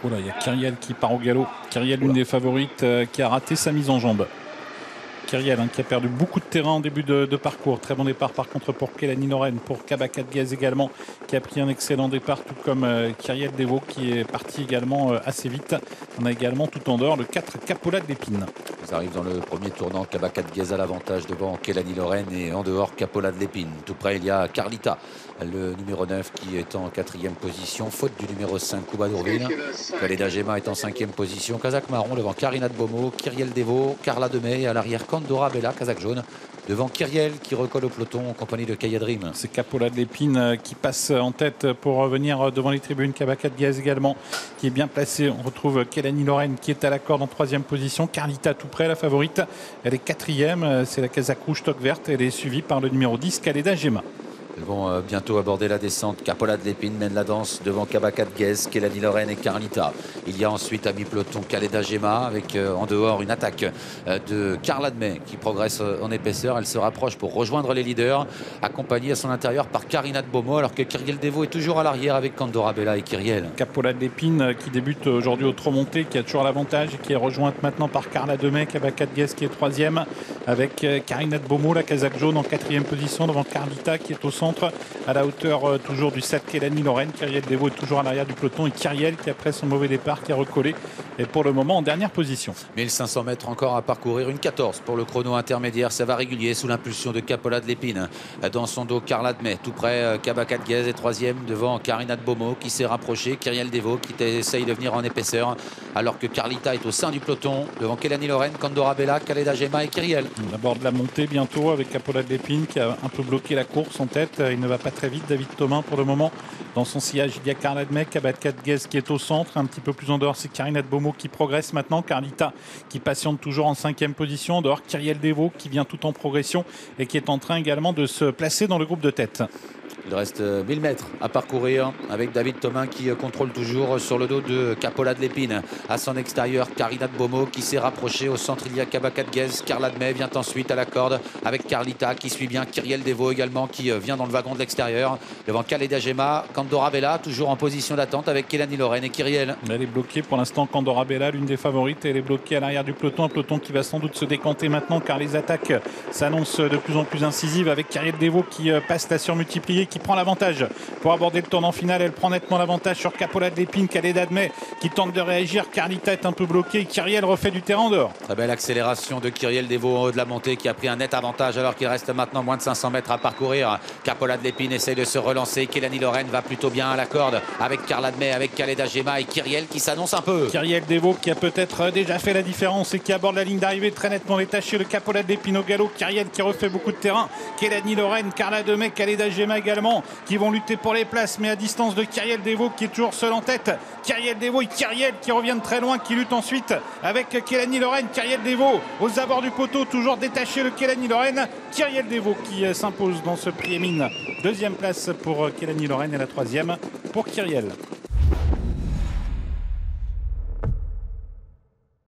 Oh là, il y a Kyriel qui part au galop. Kyriel, l'une des favorites, qui a raté sa mise en jambe. Kyriel qui a perdu beaucoup de terrain en début de parcours. Très bon départ par contre pour Kelani Loren, pour Kabaka de Gaz également, qui a pris un excellent départ, tout comme Kyriel Devo qui est parti également assez vite. On a également tout en dehors le 4 Capola de l'Épine. Ils arrivent dans le premier tournant, Kabaka de Gaz à l'avantage devant Kelani Loren et en dehors Capola de l'Épine. Tout près il y a Carlita, le numéro 9 qui est en 4e position, faute du numéro 5 Kuba Dourville. Khaleda Gema est en 5e position, Kazakh Marron devant Karina de Bomo, Kyriel Devo, Carla Demey et à l'arrière Kandora Bella, Kazakh jaune, devant Kyriel qui recolle au peloton en compagnie de Kaya Dream. C'est Capola de l'Épine qui passe en tête pour revenir devant les tribunes. Kabaka de Gaz également qui est bien placé. On retrouve Kelani Loren qui est à la corde en 3e position. Carlita tout près, la favorite. Elle est 4e. C'est la Kazakh rouge toque verte. Elle est suivie par le numéro 10 Khaleda Gema. Ils vont bientôt aborder la descente. Capola de l'Épine mène la danse devant Kabaka de Gaz, Kelani Loren et Carlita. Il y a ensuite à mi-peloton Khaleda Gema avec en dehors une attaque de Carla Demey qui progresse en épaisseur. Elle se rapproche pour rejoindre les leaders, accompagnée à son intérieur par Karina de Bomo, alors que Kyriel Devo est toujours à l'arrière avec Kandora Bella et Kyriel. Capola de l'Épine qui débute aujourd'hui au trot monté, qui a toujours l'avantage et qui est rejointe maintenant par Carla Demey. Kabaka de Gaz qui est 3e avec Karina de Bomo, la Kazakh jaune en 4e position devant Carlita qui est au centre à la hauteur toujours du 7 Kelani Loren. Kyriel Devo est toujours à l'arrière du peloton et Kyriel qui après son mauvais départ qui a recollé est pour le moment en dernière position. 1500 mètres encore à parcourir, une 14 pour le chrono intermédiaire, ça va régulier sous l'impulsion de Capola de l'Épine. Dans son dos Carla Demey, tout près Kabaka de Gaz est 3e devant Karina de Bomo qui s'est rapproché, Kyriel Devo qui essaye de venir en épaisseur alors que Carlita est au sein du peloton devant Kelani Loren, Kandora Bella, Khaleda Gema et Kyriel. On aborde la montée bientôt avec Capola de l'Épine qui a un peu bloqué la course en tête. Il ne va pas très vite, David Thomas pour le moment. Dans son sillage, il y a Carla Demey, Kabaka de Gaz qui est au centre. Un petit peu plus en dehors, c'est Karina de Bomo qui progresse maintenant. Carlita qui patiente toujours en 5e position. En dehors, Kyriel Devo qui vient tout en progression et qui est en train également de se placer dans le groupe de tête. Il reste 1000 mètres à parcourir avec David Thomas qui contrôle toujours sur le dos de Capola de l'Épine. À son extérieur, Karina de Bomo qui s'est rapprochée. Au centre, il y a Kabaka de Gaz. Carla Demey vient ensuite à la corde avec Carlita qui suit bien. Kyriel Devo également qui vient dans le wagon de l'extérieur. Devant Khaleda Gema, Kandora Bella toujours en position d'attente avec Kelani Loren et Kyriel. Elle est bloquée pour l'instant. Kandora Bella, l'une des favorites. Elle est bloquée à l'arrière du peloton. Un peloton qui va sans doute se décanter maintenant car les attaques s'annoncent de plus en plus incisives avec Kyriel Devo qui passe la surmultipliée, qui prend l'avantage pour aborder le tournant final. Elle prend nettement l'avantage sur Capola de l'Épine. Khaleda Demey qui tente de réagir. Carlita est un peu bloquée. Kyriel refait du terrain en dehors. Très belle accélération de Kyriel Devo en haut de la montée qui a pris un net avantage alors qu'il reste maintenant moins de 500 mètres à parcourir. Capola de l'Épine essaye de se relancer. Kelani Loren va plutôt bien à la corde avec Carla Demey, avec Khaleda Gema et Kyriel qui s'annonce un peu. Kyriel Devo qui a peut-être déjà fait la différence et qui aborde la ligne d'arrivée très nettement détaché. Le Capola de l'Épine au galop. Kyriel qui refait beaucoup de terrain. Kelani Loren, Carla Demey, Khaleda Gema également qui vont lutter pour les places, mais à distance de Kyriel Devo qui est toujours seul en tête. Kyriel Devo et Kyriel qui reviennent très loin, qui luttent ensuite avec Kelani Loren. Kyriel Devo aux abords du poteau, toujours détaché le Kelani Loren. Kyriel Devo qui s'impose dans ce prix Émine. 2e place pour Kelani Loren et la 3e pour Kyriel.